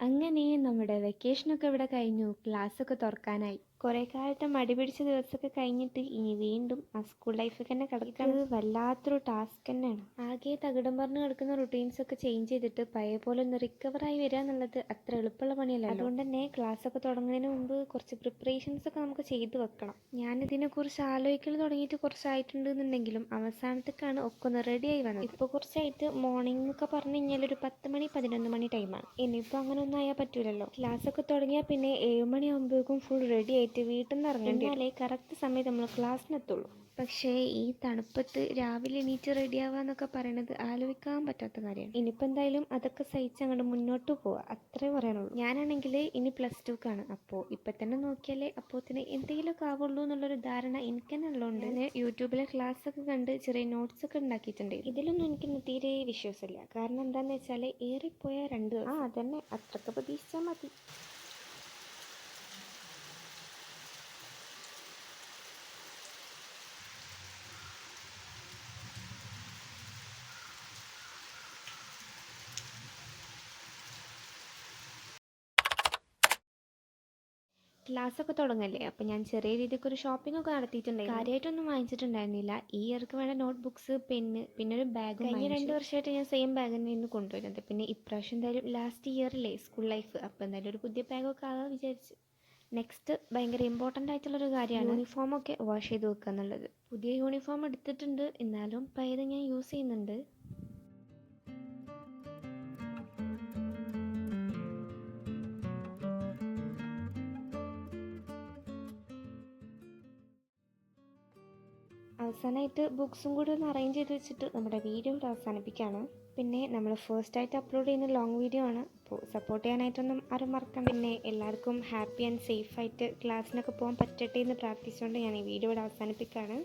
അങ്ങനെ നമ്മുടെ വെക്കേഷനൊക്കെ ഇവിടെ കഴിഞ്ഞു. ക്ലാസ്സൊക്കെ തുറക്കാനായി. കുറേ കാലത്തെ മടി പിടിച്ച ദിവസമൊക്കെ കഴിഞ്ഞിട്ട് ഇനി വീണ്ടും ആ സ്കൂൾ ലൈഫൊക്കെ തന്നെ കിടക്കുന്നത് വല്ലാത്തൊരു ടാസ്ക് തന്നെയാണ്. ആകെ തകിടം പറഞ്ഞ് കിടക്കുന്ന റുട്ടീൻസൊക്കെ ചേഞ്ച് ചെയ്തിട്ട് പഴയ പോലെ ഒന്ന് റിക്കവറായി വരിക എന്നുള്ളത് അത്ര എളുപ്പമുള്ള പണിയല്ല. അതുകൊണ്ട് തന്നെ ക്ലാസ്സൊക്കെ തുടങ്ങുന്നതിന് മുമ്പ് കുറച്ച് പ്രിപ്പറേഷൻസൊക്കെ നമുക്ക് ചെയ്തു വെക്കണം. ഞാനിതിനെക്കുറിച്ച് ആലോചിക്കൽ തുടങ്ങിയിട്ട് കുറച്ചായിട്ടുണ്ട് എന്നുണ്ടെങ്കിലും അവസാനത്തേക്കാണ് ഒക്കെ ഒന്ന് റെഡിയായി വന്നത്. ഇപ്പോൾ കുറച്ചായിട്ട് മോർണിംഗ് എന്നൊക്കെ പറഞ്ഞു കഴിഞ്ഞാൽ ഒരു 10 മണി 11 മണി ടൈമാണ്. ഇനിയിപ്പോൾ അങ്ങനെ ഒന്നും ആയാൽ പറ്റൂലല്ലോ. ക്ലാസ്സൊക്കെ തുടങ്ങിയാൽ പിന്നെ 7 മണിയാകുമ്പോഴേക്കും ഫുൾ റെഡി ആയിട്ട് വീട്ടിൽ നിന്ന് ഇറങ്ങേണ്ടി എന്നാലേ കറക്റ്റ് സമയത്ത് നമ്മൾ ക്ലാസ്സിനെത്തുള്ളൂ. പക്ഷേ ഈ തണുപ്പത്ത് രാവിലെ എണീറ്റ് റെഡിയാവുക എന്നൊക്കെ പറയണത് ആലോചിക്കാൻ പറ്റാത്ത കാര്യമാണ്. ഇനിയിപ്പോൾ എന്തായാലും അതൊക്കെ സഹിച്ച് അങ്ങോട്ട് മുന്നോട്ട് പോവുക, അത്രേ പറയാനുള്ളൂ. ഞാനാണെങ്കിൽ ഇനി +2ക്കാണ്. അപ്പോൾ ഇപ്പം തന്നെ നോക്കിയാലേ അപ്പോഴത്തേന് എന്തെങ്കിലുമൊക്കെ ആവുള്ളൂ എന്നുള്ളൊരു ധാരണ എനിക്ക് തന്നെ ഉള്ളതുകൊണ്ട് ഞാൻ യൂട്യൂബിലെ ക്ലാസ്സൊക്കെ കണ്ട് ചെറിയ നോട്ട്സൊക്കെ ഉണ്ടാക്കിയിട്ടുണ്ട്. ഇതിലൊന്നും എനിക്ക് തീരെ വിശ്വാസമില്ല. കാരണം എന്താണെന്ന് വെച്ചാൽ ഏറിപ്പോയ 2 ദിവസം അതന്നെ അത്രയ്ക്ക് പ്രതീക്ഷിച്ചാൽ മതി. ക്ലാസ്സൊക്കെ തുടങ്ങല്ലേ, അപ്പം ഞാൻ ചെറിയ രീതിക്ക് ഒരു ഷോപ്പിംഗ് ഒക്കെ നടത്തിയിട്ടുണ്ടായിരുന്നു. കാര്യമായിട്ടൊന്നും വാങ്ങിച്ചിട്ടുണ്ടായിരുന്നില്ല. ഈ ഇയർക്ക് വേണ്ട നോട്ട് ബുക്സ്, പെന്ന്, പിന്നെ ഒരു ബാഗ്. കഴിഞ്ഞ 2 വർഷമായിട്ട് ഞാൻ സെയിം ബാഗ് തന്നെയാണ് കൊണ്ടുവരുന്നത്. പിന്നെ ഇപ്രാവശ്യം എന്തായാലും ലാസ്റ്റ് ഇയറില്ലേ സ്കൂൾ ലൈഫ്, അപ്പോൾ എന്തായാലും ഒരു പുതിയ ബാഗൊക്കെ ആകാൻ വിചാരിച്ചു. നെക്സ്റ്റ് ഭയങ്കര ഇമ്പോർട്ടൻ്റ് ആയിട്ടുള്ളൊരു കാര്യമാണ് യൂണിഫോമൊക്കെ വാഷ് ചെയ്ത് വെക്കുക എന്നുള്ളത്. പുതിയ യൂണിഫോം എടുത്തിട്ടുണ്ട്, എന്നാലും പഴയത് ഞാൻ യൂസ് ചെയ്യുന്നുണ്ട്. അവസാനമായിട്ട് ബുക്സും കൂടി ഒന്ന് അറേഞ്ച് ചെയ്ത് വെച്ചിട്ട് നമ്മുടെ വീഡിയോ ഇവിടെ അവസാനിപ്പിക്കുകയാണ്. പിന്നെ നമ്മൾ ഫസ്റ്റായിട്ട് അപ്ലോഡ് ചെയ്യുന്ന ലോങ് വീഡിയോ ആണ്. അപ്പോൾ സപ്പോർട്ട് ചെയ്യാനായിട്ടൊന്നും ആരും മറക്കണം. പിന്നെ എല്ലാവർക്കും ഹാപ്പി ആൻഡ് സേഫായിട്ട് ക്ലാസ്സിനൊക്കെ പോകാൻ പറ്റട്ടെ എന്ന് പ്രാർത്ഥിച്ചുകൊണ്ട് ഞാൻ ഈ വീഡിയോ ഇവിടെ അവസാനിപ്പിക്കുകയാണ്.